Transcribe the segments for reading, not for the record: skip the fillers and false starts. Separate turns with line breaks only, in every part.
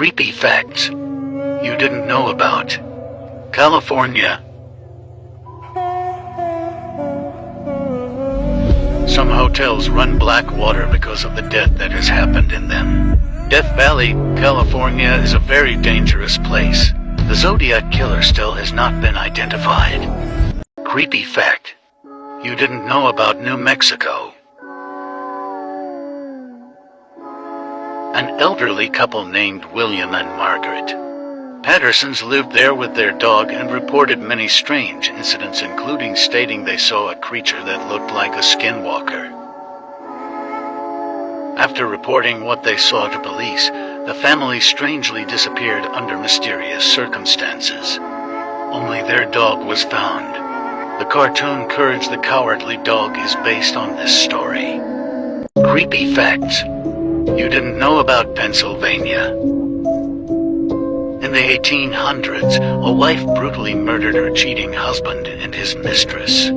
Creepy facts you didn't know about. California. Some hotels run black water because of the death that has happened in them. Death Valley, California is a very dangerous place. The Zodiac Killer still has not been identified. Creepy fact you didn't know about New Mexico. An elderly couple named William and Margaret Pattersons lived there with their dog and reported many strange incidents, including stating they saw a creature that looked like a skinwalker. After reporting what they saw to police, the family strangely disappeared under mysterious circumstances. Only their dog was found. The cartoon Courage the Cowardly Dog is based on this story. Creepy facts you didn't know about Pennsylvania. In the 1800s, a wife brutally murdered her cheating husband and his mistress.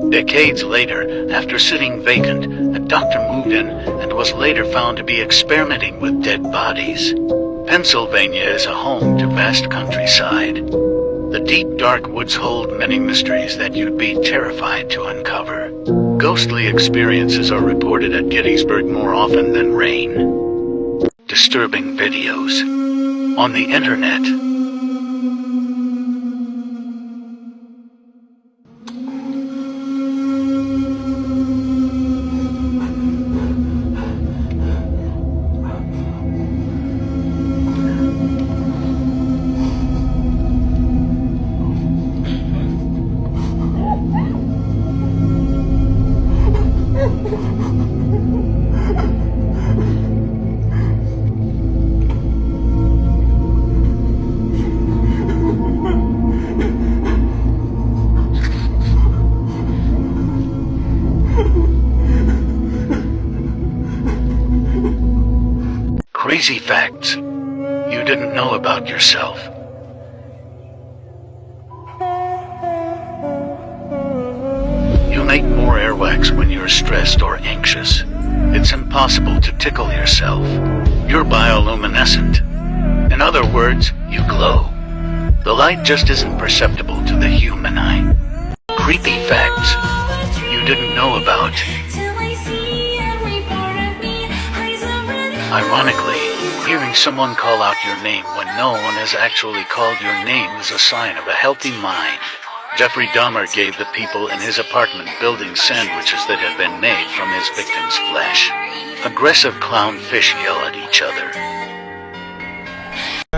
Decades later, after sitting vacant, a doctor moved in and was later found to be experimenting with dead bodies. Pennsylvania is a home to vast countryside. The deep, dark woods hold many mysteries that you'd be terrified to uncover. Ghostly experiences are reported at Gettysburg more often than rain. Disturbing videos on the internet. Crazy facts you didn't know about yourself. You make more airwax when you're stressed or anxious. It's impossible to tickle yourself. You're bioluminescent. In other words, you glow. The light just isn't perceptible to the human eye. Creepy facts you didn't know about. Ironically, hearing someone call out your name when no one has actually called your name is a sign of a healthy mind. Jeffrey Dahmer gave the people in his apartment building sandwiches that had been made from his victim's flesh. Aggressive clownfish yell at each other.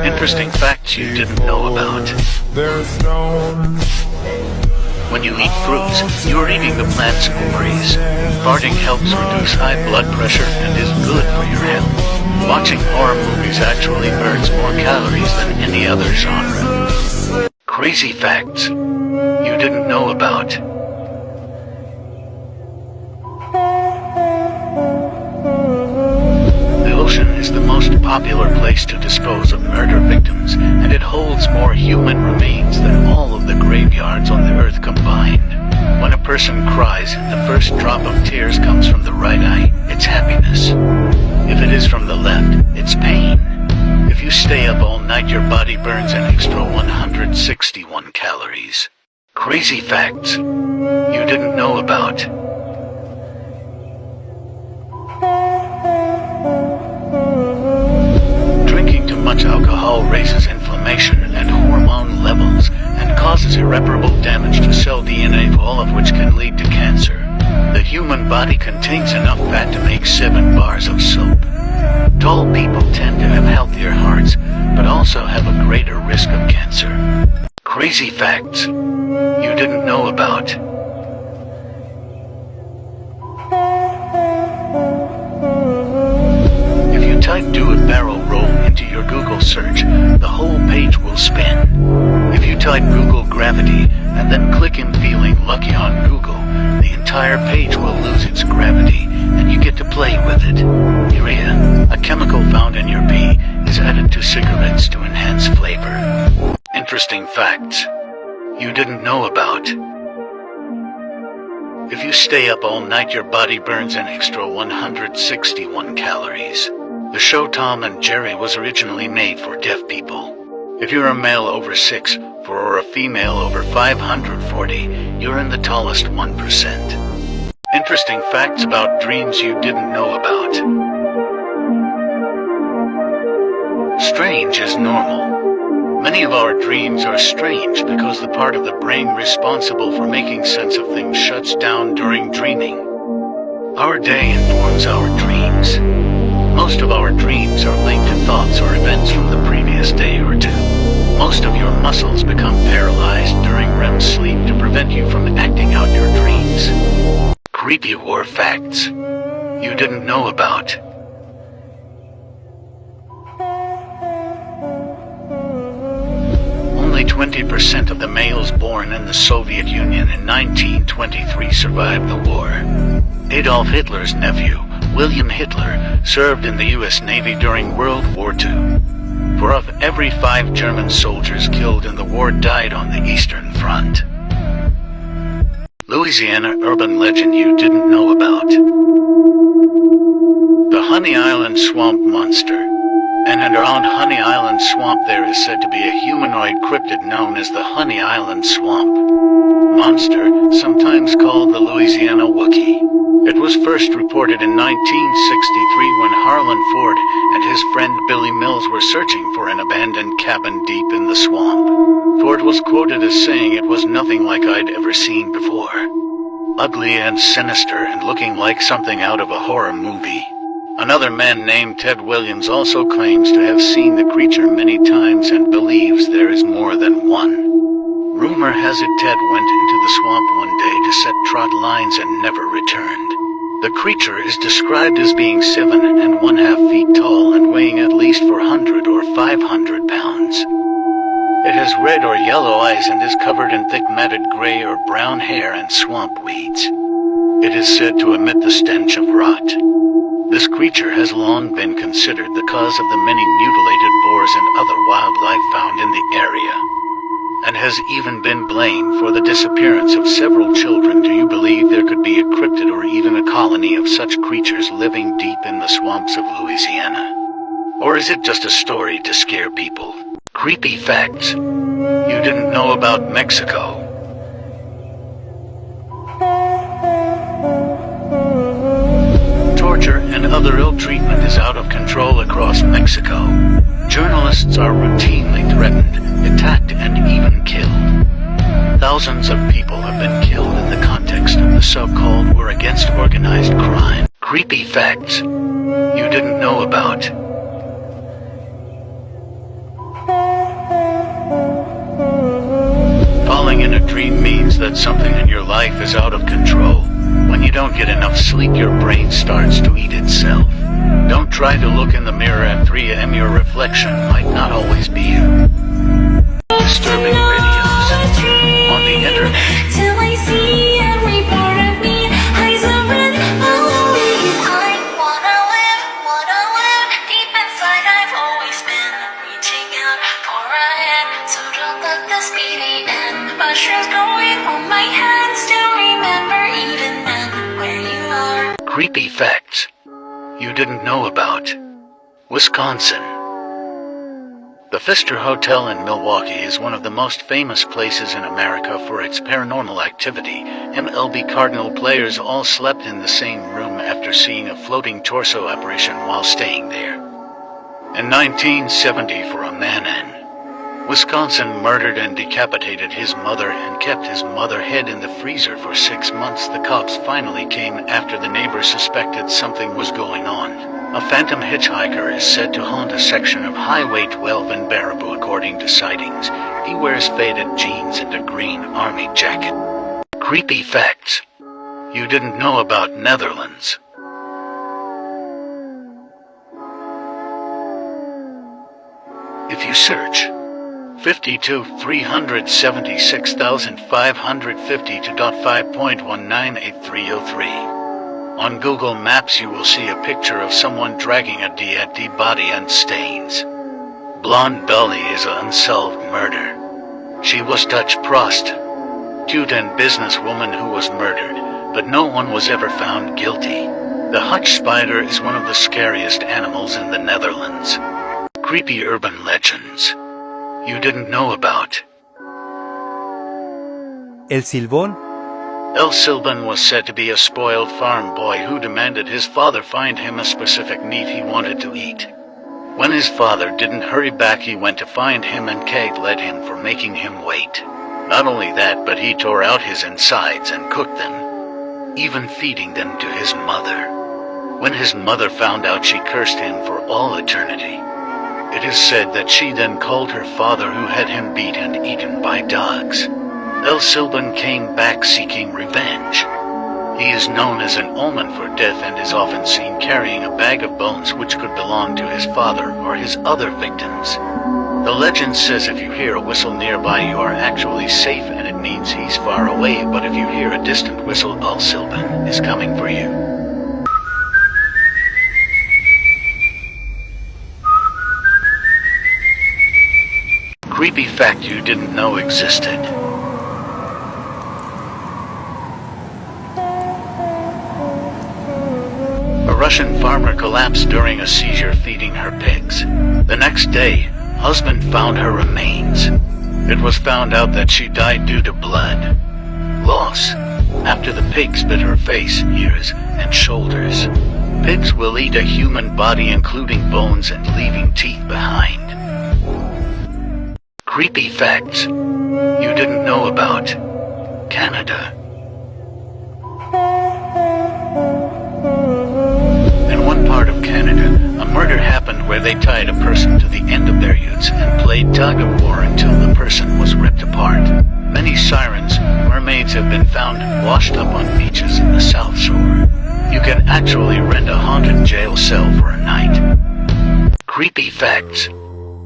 Interesting facts you didn't know about. When you eat fruits, you are eating the plant's ovaries. Farting helps reduce high blood pressure and is good for your health. Watching horror movies actually burns more calories than any other genre. Crazy facts you didn't know about. The ocean is the most popular place to dispose of murder victims, and it holds more human remains than all of the graveyards on the earth combined. When a person cries, the first drop of tears comes from the right eye. It's happiness. If it is from the left, it's pain. If you stay up all night, your body burns an extra 161 calories. Crazy facts you didn't know about. Drinking too much alcohol raises inflammation and hormone levels and causes irreparable damage to cell DNA, all of which can lead to cancer. The human body contains enough fat to make 7 bars of soap. Tall people tend to have healthier hearts, but also have a greater risk of cancer. Crazy facts you didn't know about. If you type "do a barrel roll" into your Google search, the whole page will spin. If you type Google gravity and then click in "feeling lucky" on Google, the entire page will lose its gravity and you get to play with it. Urea, a chemical found in your pee, is added to cigarettes to enhance flavor. Interesting facts you didn't know about. If you stay up all night, your body burns an extra 161 calories. The show Tom and Jerry was originally made for deaf people. If you're a male over 6'4" or a female over 540, you're in the tallest 1%. Interesting facts about dreams you didn't know about. Strange is normal. Many of our dreams are strange because the part of the brain responsible for making sense of things shuts down during dreaming. Our day informs our dreams. Most of our dreams are linked to thoughts or events from the previous day or two. Most of your muscles become paralyzed during REM sleep to prevent you from acting out your dreams. Creepy war facts you didn't know about. Only 20% of the males born in the Soviet Union in 1923 survived the war. Adolf Hitler's nephew, William Hitler, served in the U.S. Navy during World War II. 4 of every 5 German soldiers killed in the war died on the Eastern Front. Louisiana urban legend you didn't know about. The Honey Island Swamp Monster. In and around Honey Island Swamp there is said to be a humanoid cryptid known as the Honey Island Swamp Monster, sometimes called the Louisiana Wookiee. It was first reported in 1963 when Harlan Ford and his friend Billy Mills were searching for an abandoned cabin deep in the swamp. Ford was quoted as saying it was nothing like I'd ever seen before. Ugly and sinister and looking like something out of a horror movie. Another man named Ted Williams also claims to have seen the creature many times and believes there is more than one. Rumor has it Ted went into the swamp one day to set trot lines and never returned. The creature is described as being 7½ feet tall and weighing at least 400 or 500 pounds. It has red or yellow eyes and is covered in thick matted gray or brown hair and swamp weeds. It is said to emit the stench of rot. This creature has long been considered the cause of the many mutilated boars and other wildlife found in the area, and has even been blamed for the disappearance of several children. Do you believe there could be a cryptid or even a colony of such creatures living deep in the swamps of Louisiana? Or is it just a story to scare people? Creepy facts you didn't know about Mexico. Torture and other ill treatment is out of control across Mexico. Journalists are routinely threatened, attacked, and even killed. Thousands of people have been killed in the context of the so-called war against organized crime. Creepy facts you didn't know about. Falling in a dream means that something in your life is out of control. When you don't get enough sleep, your brain starts to eat itself. Don't try to look in the mirror at 3 a.m. Your reflection might not always be you. Disturbing videos on the internet.
Till I see every part of me, eyes of red, following it. I wanna live deep inside. I've always been reaching out for a hand, so don't let this be the end. Mushrooms growing on my hands, still remember even then where you are.
Creepy facts you didn't know about. Wisconsin. The Pfister Hotel in Milwaukee is one of the most famous places in America for its paranormal activity. MLB Cardinal players all slept in the same room after seeing a floating torso apparition while staying there. In 1974, a man in Wisconsin murdered and decapitated his mother and kept his mother's head in the freezer for 6 months. The cops finally came after the neighbors suspected something was going on. A phantom hitchhiker is said to haunt a section of Highway 12 in Baraboo according to sightings. He wears faded jeans and a green army jacket. Creepy facts you didn't know about Netherlands. If you search 52,376,552.5.198303 on Google Maps, you will see a picture of someone dragging a dead body and stains. Blonde Dolly is an unsolved murder. She was Dutch prostitute and businesswoman who was murdered, but no one was ever found guilty. The hutch spider is one of the scariest animals in the Netherlands. Creepy urban legends you didn't know about.
El Silbón.
El Silbón was said to be a spoiled farm boy who demanded his father find him a specific meat he wanted to eat. When his father didn't hurry back, he went to find him and led him for making him wait. Not only that, but he tore out his insides and cooked them, even feeding them to his mother. When his mother found out, she cursed him for all eternity. It is said that she then called her father, who had him beat and eaten by dogs. El Silbón came back seeking revenge. He is known as an omen for death and is often seen carrying a bag of bones which could belong to his father or his other victims. The legend says if you hear a whistle nearby, you are actually safe and it means he's far away, but if you hear a distant whistle, El Silbón is coming for you. Creepy fact you didn't know existed. A Russian farmer collapsed during a seizure feeding her pigs. The next day, husband found her remains. It was found out that she died due to blood loss after the pigs bit her face, ears, and shoulders. Pigs will eat a human body, including bones, and leaving teeth behind. Creepy facts you didn't know about. Canada. In one part of Canada, a murder happened where they tied a person to the end of their utes and played tug-of-war until the person was ripped apart. Many sirens, mermaids have been found washed up on beaches in the South Shore. You can actually rent a haunted jail cell for a night. Creepy facts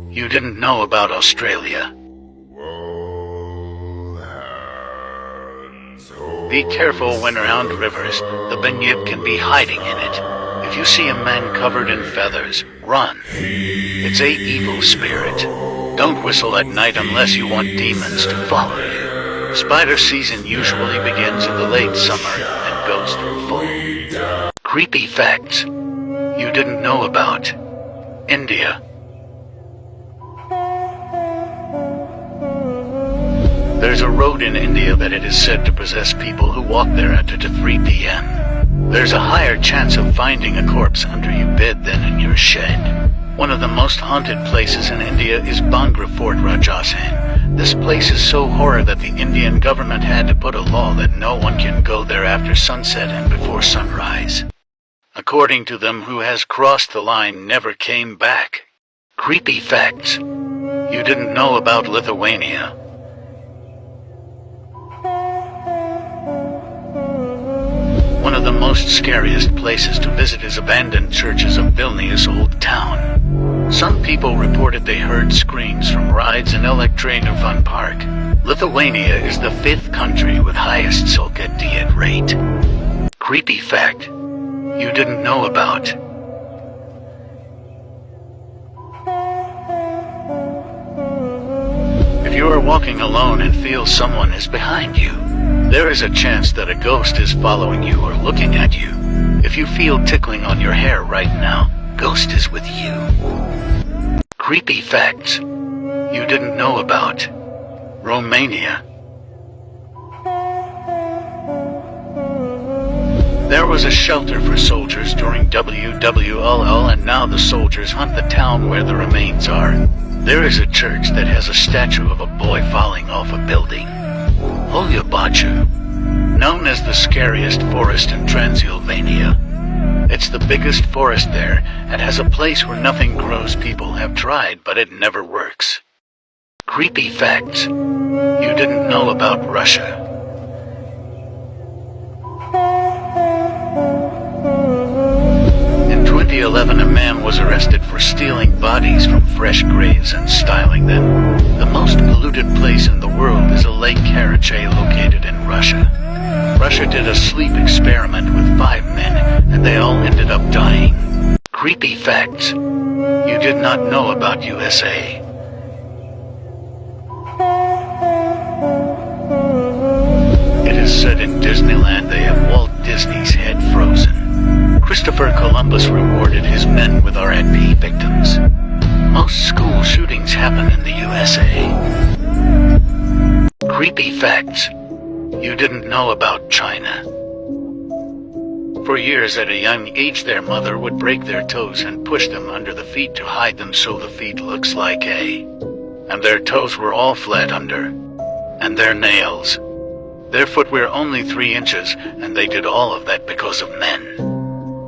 you didn't know about Australia. Be careful when around rivers. The Bunyip can be hiding in it. If you see a man covered in feathers, run. It's a evil spirit. Don't whistle at night unless you want demons to follow you. Spider season usually begins in the late summer and goes through fall. Creepy facts you didn't know about. India. There's a road in India that it is said to possess people who walk there at 2 to 3 p.m. There's a higher chance of finding a corpse under your bed than in your shed. One of the most haunted places in India is Bhangra Fort Rajasthan. This place is so horrid that the Indian government had to put a law that no one can go there after sunset and before sunrise. According to them, who has crossed the line never came back. Creepy facts you didn't know about Lithuania. One of the most scariest places to visit is abandoned churches of Vilnius Old Town. Some people reported they heard screams from rides in Elektrėnų Fun Park. Lithuania is the 5th country with highest Sulca rate. Creepy fact you didn't know about. If you are walking alone and feel someone is behind you, there is a chance that a ghost is following you or looking at you. If you feel tickling on your hair right now, ghost is with you. Creepy facts you didn't know about. Romania. There was a shelter for soldiers during WWLL, and now the soldiers hunt the town where the remains are. There is a church that has a statue of a boy falling off a building. Holia Baciu, known as the scariest forest in Transylvania. It's the biggest forest there and has a place where nothing grows. People have tried, but it never works. Creepy facts you didn't know about Russia. In 2011, a man was arrested for stealing bodies from fresh graves and styling them. The most polluted place in the world is a Lake Karachay located in Russia. Russia did a sleep experiment with 5 men, and they all ended up dying. Creepy facts you did not know about USA. It is said in Disneyland they have Walt Disney's head frozen. Christmas Christopher Columbus rewarded his men with RIP victims. Most school shootings happen in the USA. Creepy facts you didn't know about China. For years at a young age, their mother would break their toes and push them under the feet to hide them so the feet looks like A. And their toes were all flat under. And their nails. Their foot were only 3 inches, and they did all of that because of men.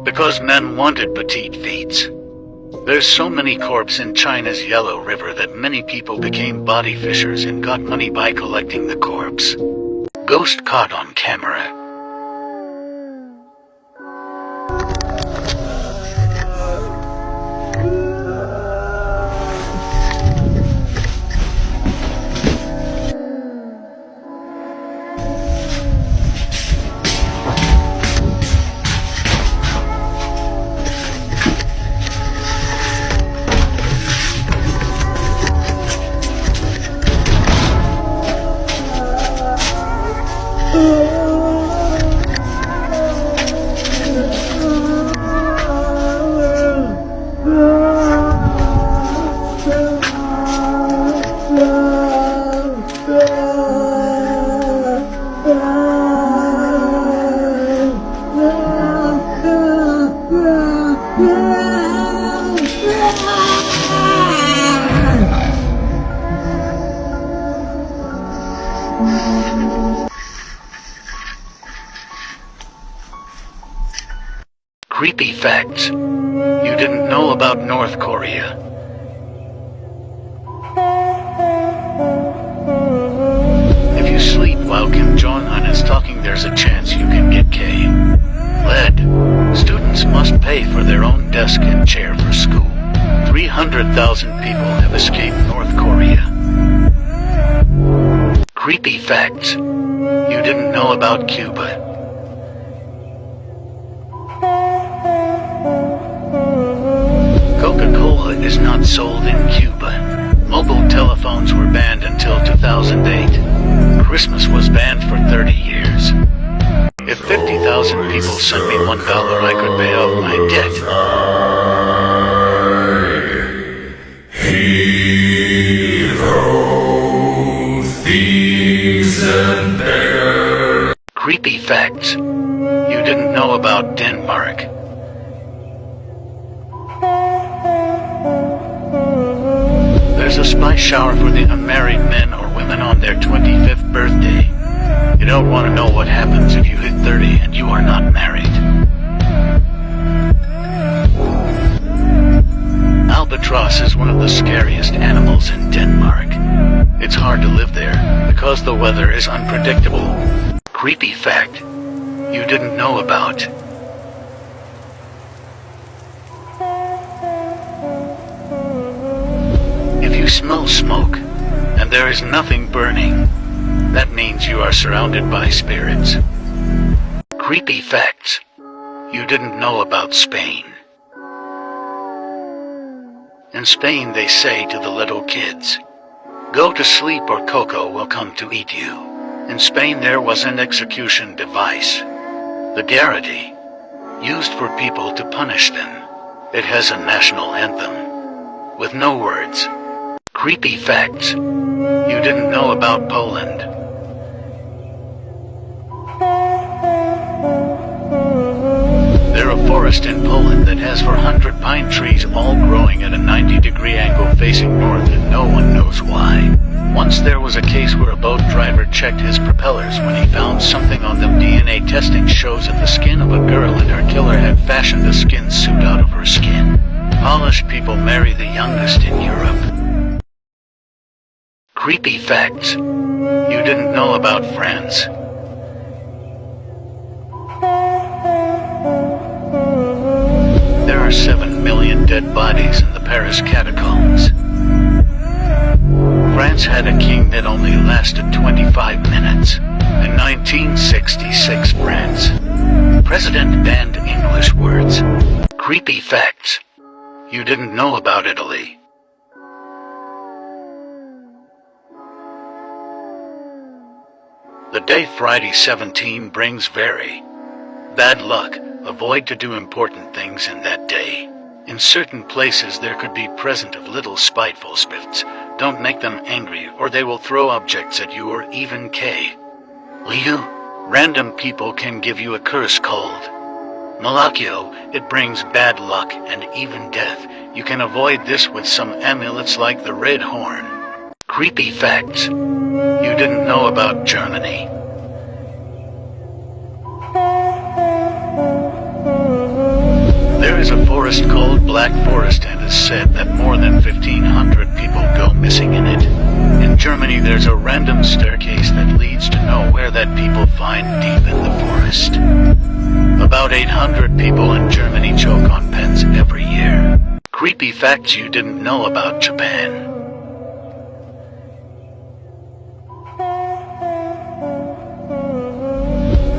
Because men wanted petite feet. There's so many corpses in China's Yellow River that many people became body fishers and got money by collecting the corpse. Ghost caught on camera. Creepy facts you didn't know about North Korea. If you sleep while Kim Jong-un is talking, there's a chance you can get lead. Students must pay for their own desk and chair for school. 300,000 people have escaped North Korea. Creepy facts you didn't know about Cuba. Coca-Cola is not sold in Cuba. Mobile telephones were banned until 2008. Christmas was banned for 30 years. If 50,000 people sent me $1, I could pay off my debt.
Hero, thieves and beggars.
Creepy facts you didn't know about Denmark. There's a spice shower for the unmarried men or women on their 25th birthday. You don't want to know what happens if you hit 30 and you are not married. Albatross is one of the scariest animals in Denmark. It's hard to live there because the weather is unpredictable. Creepy fact you didn't know about. If you smell smoke and there is nothing burning, that means you are surrounded by spirits. Creepy facts you didn't know about Spain. In Spain, they say to the little kids, "Go to sleep or Coco will come to eat you." In Spain, there was an execution device, the garrote, used for people to punish them. It has a national anthem with no words. Creepy facts you didn't know about Poland. There's a forest in Poland that has 400 pine trees all growing at a 90-degree angle facing north, and no one knows why. Once there was a case where a boat driver checked his propellers when he found something on them. DNA testing shows that the skin of a girl and her killer had fashioned a skin suit out of her skin. Polish people marry the youngest in Europe. Creepy facts you didn't know about France. There are 7 million dead bodies in the Paris catacombs. France had a king that only lasted 25 minutes. In 1966, France. President banned English words. Creepy facts you didn't know about Italy. The day Friday 17 brings very bad luck. Avoid to do important things in that day. In certain places there could be present of little spiteful spirits. Don't make them angry, or they will throw objects at you, or even K. Liu, random people can give you a curse called Malakio. It brings bad luck and even death. You can avoid this with some amulets like the Red Horn. Creepy facts you didn't know about Germany. There is a forest called Black Forest, and it is said that more than 1,500 people go missing in it. In Germany there's a random staircase that leads to nowhere that people find deep in the forest. About 800 people in Germany choke on pens every year. Creepy facts you didn't know about Japan.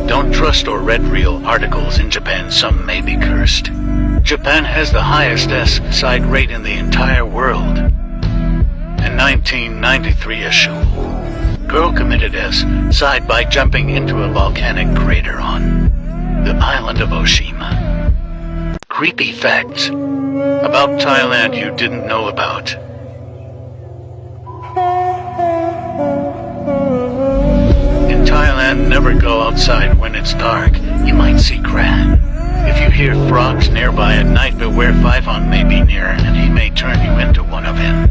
Don't trust or read real articles in Japan, some may be cursed. Japan has the highest suicide rate in the entire world. In 1993, a girl committed suicide by jumping into a volcanic crater on the island of Oshima. Creepy facts about Thailand you didn't know about. In Thailand, never go outside when it's dark. You might see Kran. If you hear frogs nearby at night, beware, Phaethon may be near and he may turn you into one of him.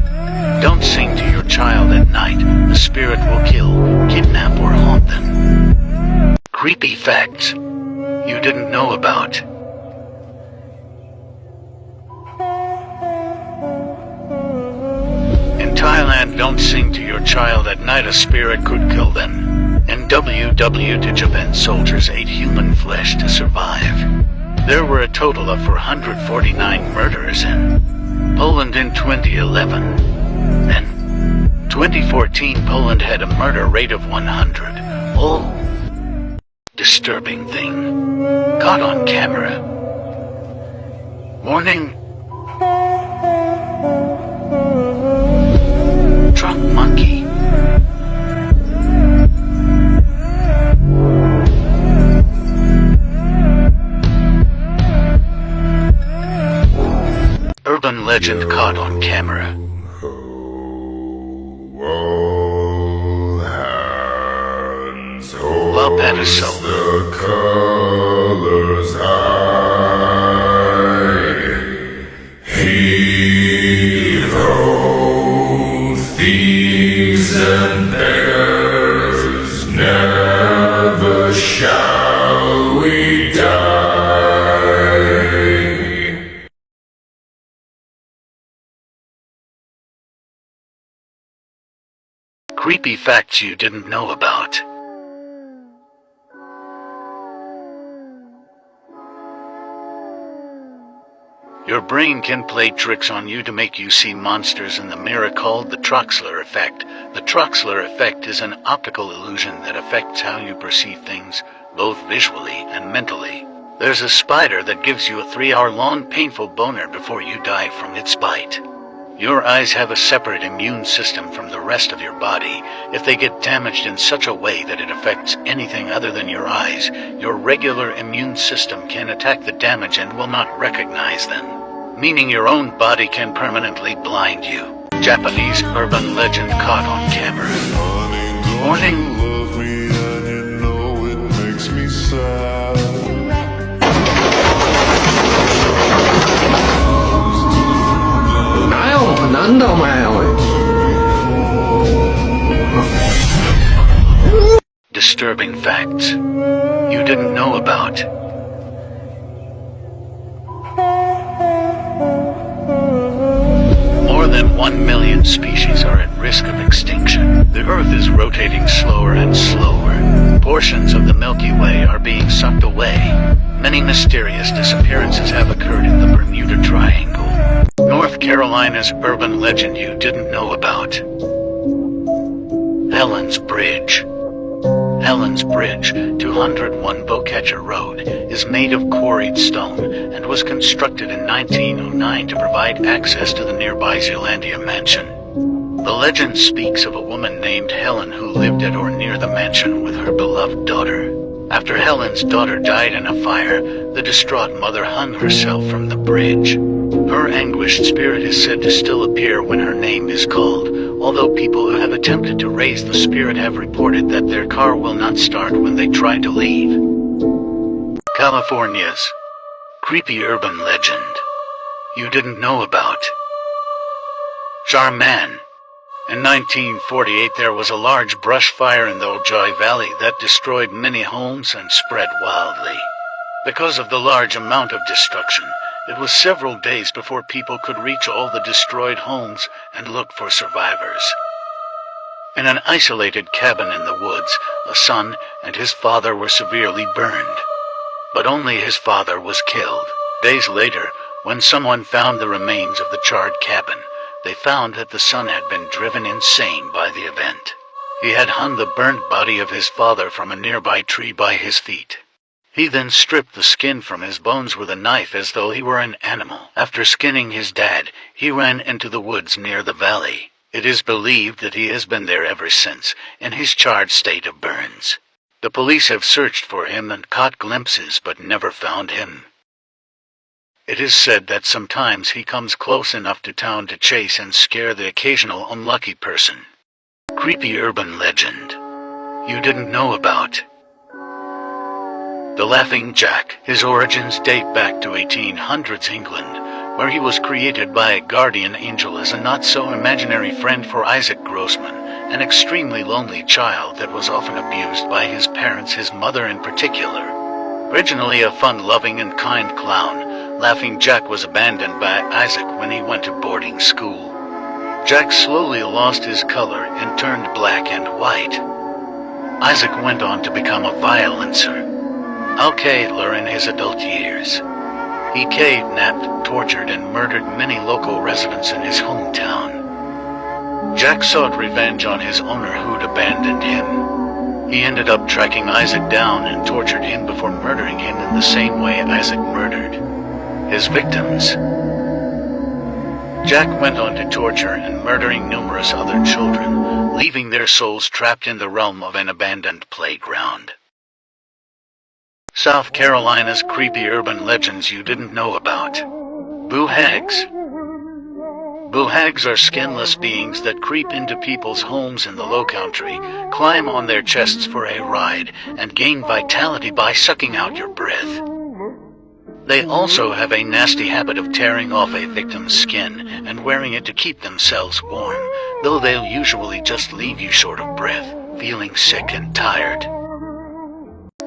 Don't sing to your child at night. The spirit will kill, kidnap, or haunt them. Creepy facts you didn't know about. In Thailand, don't sing to your child at night. A spirit could kill them. In WW, to Japan, soldiers ate human flesh to survive. There were a total of 449 murders in Poland in 2011. In 2014, Poland had a murder rate of 100. Oh, disturbing thing caught on camera. Warning. Truck monkey. Urban legend caught on camera.
All hands
Love Edison.
the colors high. Heave ho, thieves and beggars, never shall we die.
Creepy facts you didn't know about. Your brain can play tricks on you to make you see monsters in the mirror, called the Troxler effect. The Troxler effect is an optical illusion that affects how you perceive things, both visually and mentally. There's a spider that gives you a 3-hour-long painful boner before you die from its bite. Your eyes have a separate immune system from the rest of your body. If they get damaged in such a way that it affects anything other than your eyes, your regular immune system can attack the damage and will not recognize them, meaning your own body can permanently blind you. Japanese urban legend caught on camera. Warning.
Love me and you know it makes me sad.
Disturbing facts you didn't know about. More than 1 million species are at risk of extinction. The Earth is rotating slower and slower. Portions of the Milky Way are being sucked away. Many mysterious disappearances have occurred in the Bermuda Triangle. North Carolina's urban legend you didn't know about. Helen's Bridge. Helen's Bridge, 201 Bowcatcher Road, is made of quarried stone and was constructed in 1909 to provide access to the nearby Zealandia mansion. The legend speaks of a woman named Helen who lived at or near the mansion with her beloved daughter. After Helen's daughter died in a fire, the distraught mother hung herself from the bridge. Her anguished spirit is said to still appear when her name is called, although people who have attempted to raise the spirit have reported that their car will not start when they try to leave. California's creepy urban legend you didn't know about. Charman. In 1948, there was a large brush fire in the Ojai Valley that destroyed many homes and spread wildly. Because of the large amount of destruction, it was several days before people could reach all the destroyed homes and look for survivors. In an isolated cabin in the woods, a son and his father were severely burned. But only his father was killed. Days later, when someone found the remains of the charred cabin, they found that the son had been driven insane by the event. He had hung the burnt body of his father from a nearby tree by his feet. He then stripped the skin from his bones with a knife as though he were an animal. After skinning his dad, he ran into the woods near the valley. It is believed that he has been there ever since, in his charred state of burns. The police have searched for him and caught glimpses but never found him. It is said that sometimes he comes close enough to town to chase and scare the occasional unlucky person. Creepy urban legend you didn't know about. The Laughing Jack. His origins date back to 1800s England, where he was created by a guardian angel as a not-so-imaginary friend for Isaac Grossman, an extremely lonely child that was often abused by his parents, his mother in particular. Originally a fun-loving and kind clown, Laughing Jack was abandoned by Isaac when he went to boarding school. Jack slowly lost his color and turned black and white. Isaac went on to become a violencer, alcoholic in his adult years. He kidnapped, tortured, and murdered many local residents in his hometown. Jack sought revenge on his owner who'd abandoned him. He ended up tracking Isaac down and tortured him before murdering him in the same way Isaac murdered his victims. Jack went on to torture and murdering numerous other children, leaving their souls trapped in the realm of an abandoned playground. South Carolina's creepy urban legends you didn't know about. Boo hags. Boo hags are skinless beings that creep into people's homes in the low country, climb on their chests for a ride, and gain vitality by sucking out your breath. They also have a nasty habit of tearing off a victim's skin and wearing it to keep themselves warm, though they'll usually just leave you short of breath, feeling sick and tired.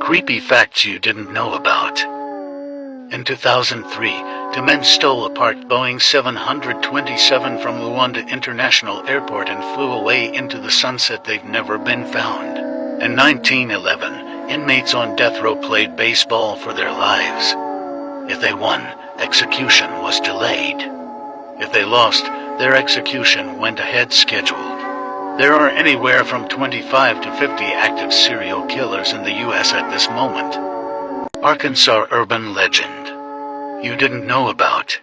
Creepy facts you didn't know about. In 2003, two men stole a parked Boeing 727 from Luanda International Airport and flew away into the sunset. They've never been found. In 1911, inmates on death row played baseball for their lives. If they won, execution was delayed. If they lost, their execution went ahead scheduled. There are anywhere from 25 to 50 active serial killers in the U.S. at this moment. Arkansas urban legend you didn't know about.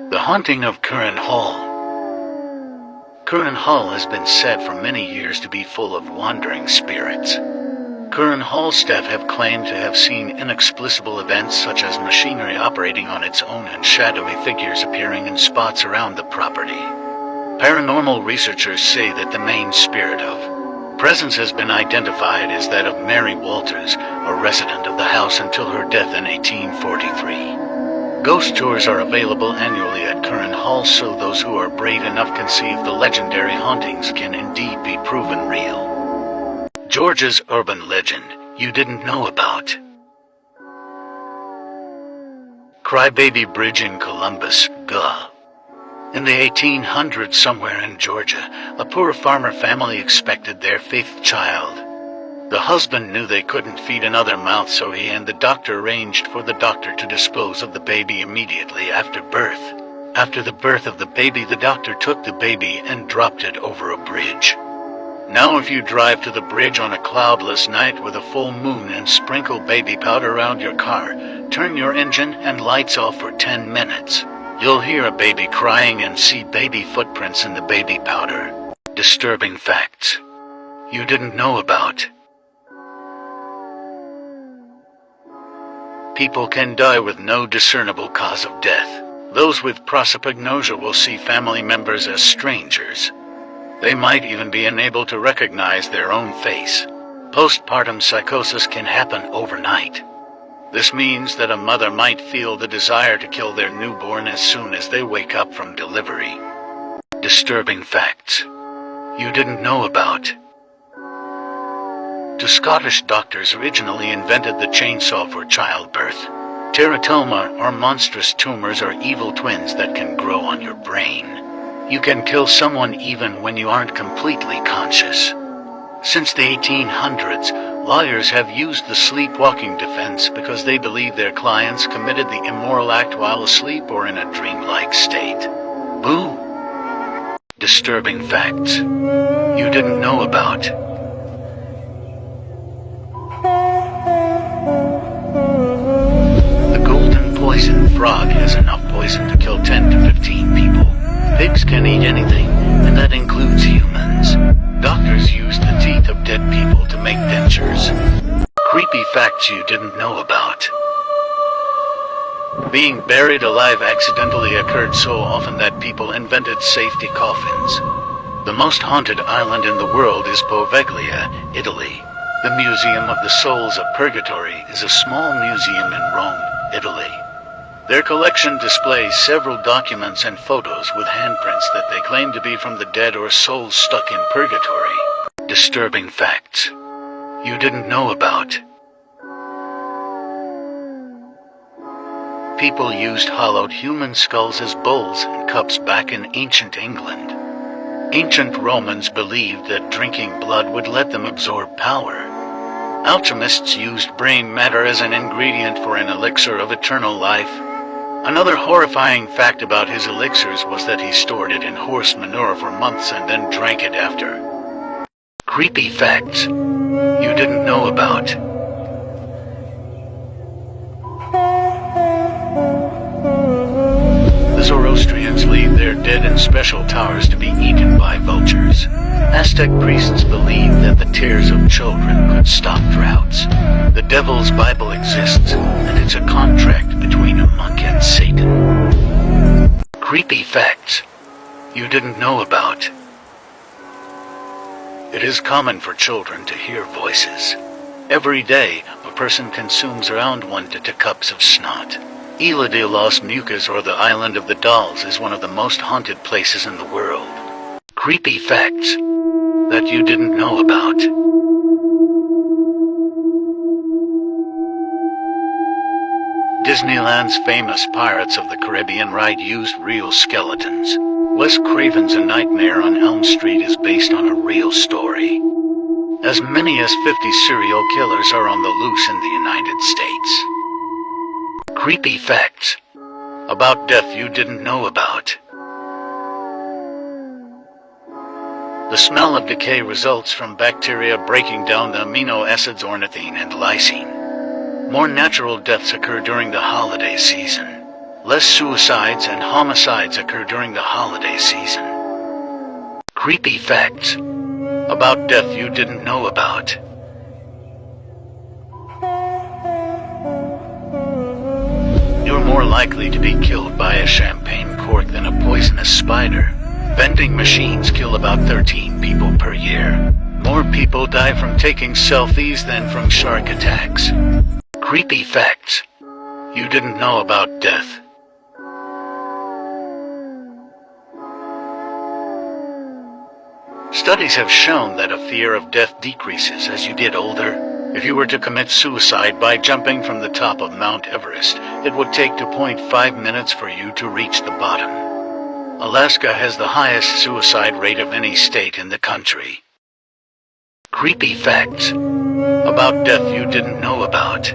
The haunting of Curran Hall. Curran Hall has been said for many years to be full of wandering spirits. Curran Hall staff have claimed to have seen inexplicable events such as machinery operating on its own and shadowy figures appearing in spots around the property. Paranormal researchers say that the main spirit of presence has been identified as that of Mary Walters, a resident of the house until her death in 1843. Ghost tours are available annually at Curran Hall, so those who are brave enough can see if the legendary hauntings can indeed be proven real. Georgia's urban legend you didn't know about. Crybaby Bridge in Columbus, GA. In the 1800s, somewhere in Georgia, a poor farmer family expected their 5th child. The husband knew they couldn't feed another mouth, so he and the doctor arranged for the doctor to dispose of the baby immediately after birth. After the birth of the baby, the doctor took the baby and dropped it over a bridge. Now if you drive to the bridge on a cloudless night with a full moon and sprinkle baby powder around your car, turn your engine and lights off for 10 minutes. You'll hear a baby crying and see baby footprints in the baby powder. Disturbing facts you didn't know about. People can die with no discernible cause of death. Those with prosopagnosia will see family members as strangers. They might even be unable to recognize their own face. Postpartum psychosis can happen overnight. This means that a mother might feel the desire to kill their newborn as soon as they wake up from delivery. Disturbing facts you didn't know about. Two Scottish doctors originally invented the chainsaw for childbirth. Teratoma, or monstrous tumors, are evil twins that can grow on your brain. You can kill someone even when you aren't completely conscious. Since the 1800s, lawyers have used the sleepwalking defense because they believe their clients committed the immoral act while asleep or in a dreamlike state. Boo! Disturbing facts you didn't know about. The golden poison frog has enough poison to kill 10 to 15 people. Pigs can eat anything, and that includes humans. Doctors use the teeth of dead people to make dentures. Creepy facts you didn't know about. Being buried alive accidentally occurred so often that people invented safety coffins. The most haunted island in the world is Poveglia, Italy. The Museum of the Souls of Purgatory is a small museum in Rome, Italy. Their collection displays several documents and photos with handprints that they claim to be from the dead or souls stuck in purgatory. Disturbing facts you didn't know about. People used hollowed human skulls as bowls and cups back in ancient England. Ancient Romans believed that drinking blood would let them absorb power. Alchemists used brain matter as an ingredient for an elixir of eternal life. Another horrifying fact about his elixirs was that he stored it in horse manure for months and then drank it after. Creepy facts you didn't know about. The Zoroastrians leave their dead in special towers to be eaten by vultures. Aztec priests believed that the tears of children could stop droughts. The Devil's Bible exists, and it's a contract between a monk and Satan. Creepy facts you didn't know about. It is common for children to hear voices. Every day, a person consumes around 1 to 2 cups of snot. Isla de los Mucas, or the Island of the Dolls, is one of the most haunted places in the world. Creepy facts that you didn't know about. Disneyland's famous Pirates of the Caribbean ride used real skeletons. Wes Craven's A Nightmare on Elm Street is based on a real story. As many as 50 serial killers are on the loose in the United States. Creepy facts about death you didn't know about. The smell of decay results from bacteria breaking down the amino acids ornithine and lysine. More natural deaths occur during the holiday season. Less suicides and homicides occur during the holiday season. Creepy facts about death you didn't know about. You're more likely to be killed by a champagne cork than a poisonous spider. Vending machines kill about 13 people per year. More people die from taking selfies than from shark attacks. Creepy facts you didn't know about death. Studies have shown that a fear of death decreases as you get older. If you were to commit suicide by jumping from the top of Mount Everest, it would take 2.5 minutes for you to reach the bottom. Alaska has the highest suicide rate of any state in the country. Creepy facts about death you didn't know about.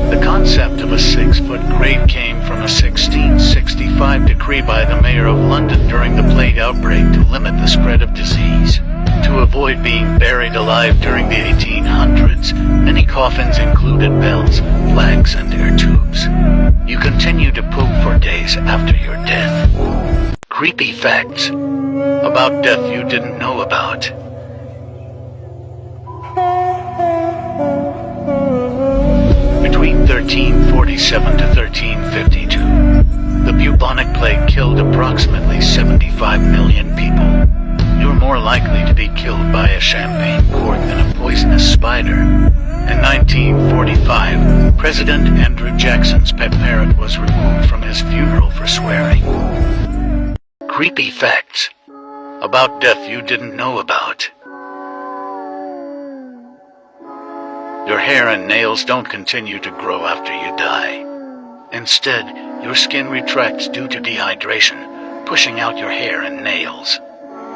The concept of a 6-foot grave came from a 1665 decree by the mayor of London during the plague outbreak to limit the spread of disease. To avoid being buried alive during the 1800s, many coffins included bells, flags, and air tubes. You continue to poop for days after your death. Creepy facts about death you didn't know about. 1347 to 1352. The bubonic plague killed approximately 75 million people. You're more likely to be killed by a champagne cork than a poisonous spider. In 1945, President Andrew Jackson's pet parrot was removed from his funeral for swearing. Creepy facts about death you didn't know about. Your hair and nails don't continue to grow after you die. Instead, your skin retracts due to dehydration, pushing out your hair and nails.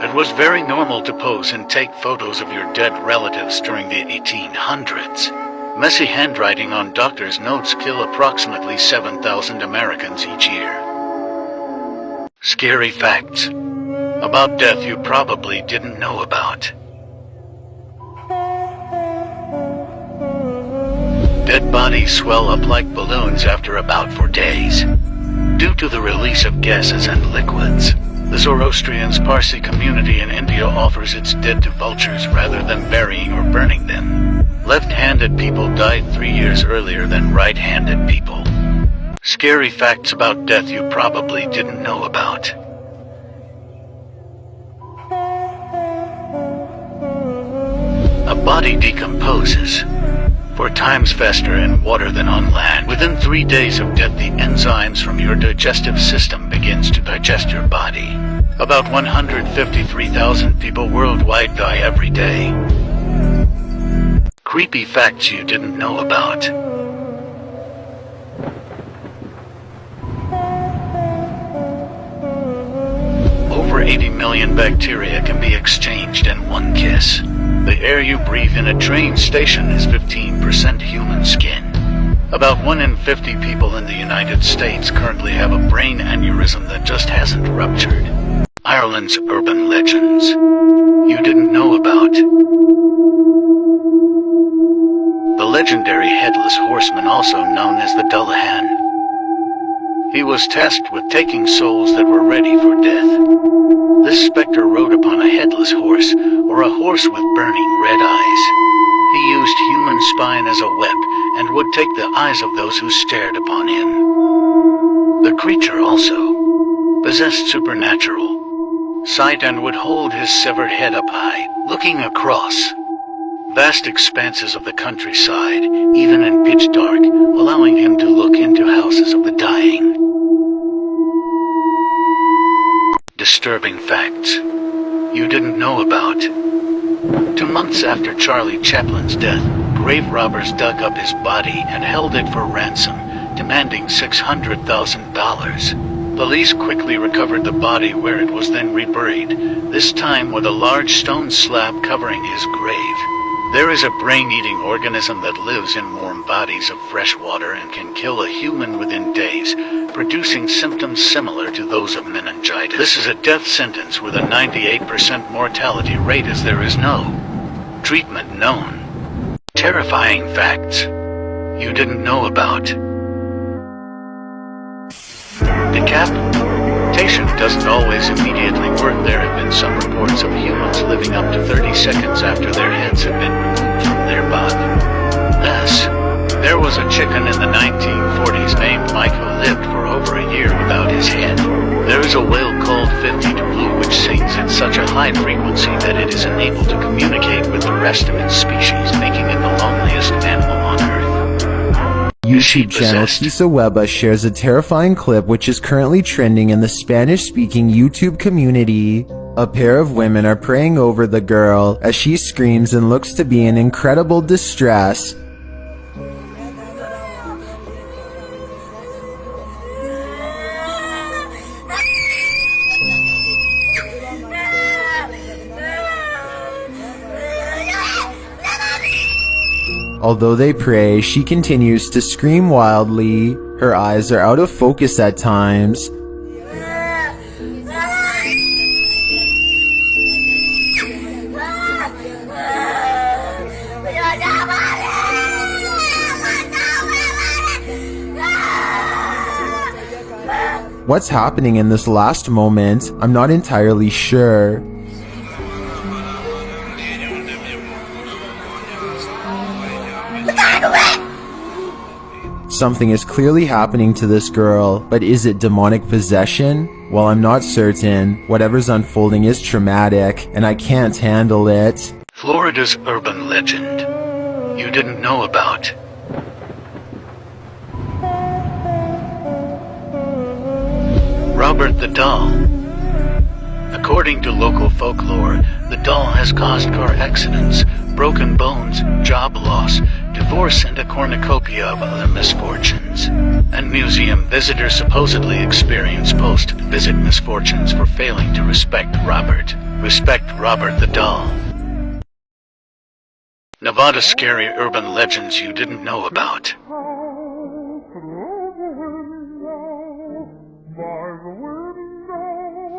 It was very normal to pose and take photos of your dead relatives during the 1800s. Messy handwriting on doctors' notes kill approximately 7,000 Americans each year. Scary facts about death you probably didn't know about. Dead bodies swell up like balloons after about 4 days, due to the release of gases and liquids. The Zoroastrian Parsi community in India offers its dead to vultures rather than burying or burning them. Left-handed people died 3 years earlier than right-handed people. Scary facts about death you probably didn't know about. A body decomposes 4 times faster in water than on land. Within 3 days of death, the enzymes from your digestive system begins to digest your body. About 153,000 people worldwide die every day. Creepy facts you didn't know about. Over 80 million bacteria can be exchanged in one kiss. The air you breathe in a train station is 15% human skin. About 1 in 50 people in the United States currently have a brain aneurysm that just hasn't ruptured. Ireland's urban legends you didn't know about. The legendary Headless Horseman, also known as the Dullahan. He was tasked with taking souls that were ready for death. This specter rode upon a headless horse, or a horse with burning red eyes. He used human spine as a whip, and would take the eyes of those who stared upon him. The creature also possessed supernatural sight and would hold his severed head up high, looking across vast expanses of the countryside, even in pitch dark, allowing him to look into houses of the dying. Disturbing facts you didn't know about. 2 months after Charlie Chaplin's death, grave robbers dug up his body and held it for ransom, demanding $600,000. Police quickly recovered the body, where it was then reburied, this time with a large stone slab covering his grave. There is a brain-eating organism that lives in warm bodies of fresh water and can kill a human within days, producing symptoms similar to those of meningitis. This is a death sentence with a 98% mortality rate, as there is no treatment known. Terrifying facts you didn't know about. Decapitation doesn't always immediately work. There have been some reports of humans living up to 30 seconds after their heads have been removed from their body. Thus, there was a chicken in the 1940s named Mike who lived for over a year without his head. There is a whale called 52 Blue which sings at such a high frequency that it is unable to communicate with the rest of its species, making it the loneliest animal on Earth.
YouTube channel Tisa Weba shares a terrifying clip which is currently trending in the Spanish-speaking YouTube community. A pair of women are praying over the girl as she screams and looks to be in incredible distress. Although they pray, she continues to scream wildly. Her eyes are out of focus at times. What's happening in this last moment? I'm not entirely sure. Something is clearly happening to this girl, but is it demonic possession? Well, I'm not certain. Whatever's unfolding is traumatic, and I can't handle it.
Florida's urban legend you didn't know about. Robert the Doll. According to local folklore, the doll has caused car accidents, broken bones, job loss, divorce, and a cornucopia of other misfortunes. And museum visitors supposedly experience post-visit misfortunes for failing to respect Robert. Respect Robert the Doll. Nevada scary urban legends you didn't know about.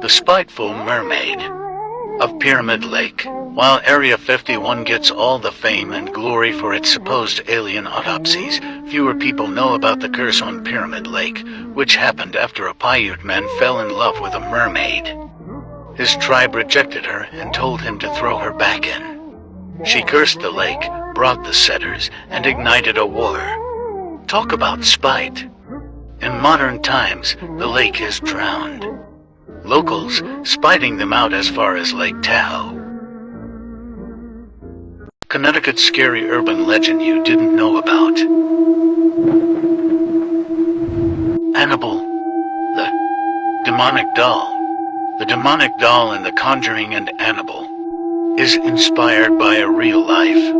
The Spiteful Mermaid of Pyramid Lake. While Area 51 gets all the fame and glory for its supposed alien autopsies, fewer people know about the curse on Pyramid Lake, which happened after a Paiute man fell in love with a mermaid. His tribe rejected her and told him to throw her back in. She cursed the lake, brought the setters, and ignited a war. Talk about spite. In modern times, the lake is drowned. Locals spiting them out as far as Lake Tahoe. Connecticut's scary urban legend you didn't know about. Annabelle, the demonic doll. The demonic doll in The Conjuring and Annabelle is inspired by a real-life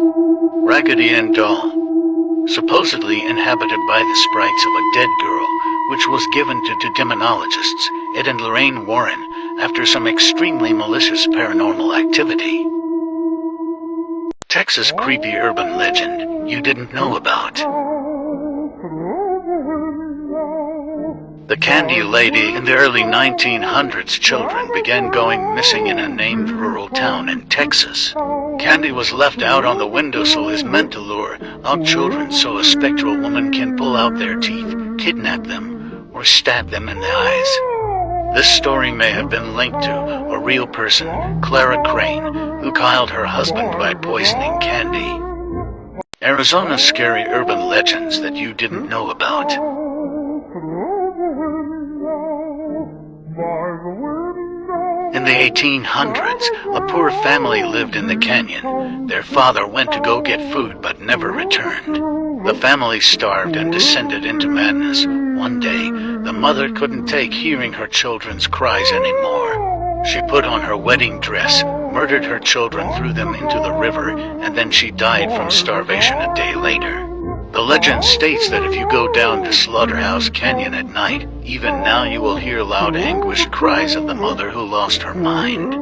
Raggedy Ann doll, supposedly inhabited by the sprites of a dead girl, which was given to demonologists Ed and Lorraine Warren after some extremely malicious paranormal activity. Texas creepy urban legend you didn't know about. The Candy Lady. In the early 1900s, children began going missing in a named rural town in Texas. Candy was left out on the windowsill is meant to lure out children so a spectral woman can pull out their teeth, kidnap them, or stab them in the eyes. This story may have been linked to a real person, Clara Crane, who killed her husband by poisoning Candy. Arizona's scary urban legends that you didn't know about. In the 1800s, a poor family lived in the canyon. Their father went to go get food but never returned. The family starved and descended into madness. One day, the mother couldn't take hearing her children's cries anymore. She put on her wedding dress, murdered her children, threw them into the river, and then she died from starvation a day later. The legend states that if you go down to Slaughterhouse Canyon at night, even now you will hear loud anguished cries of the mother who lost her mind.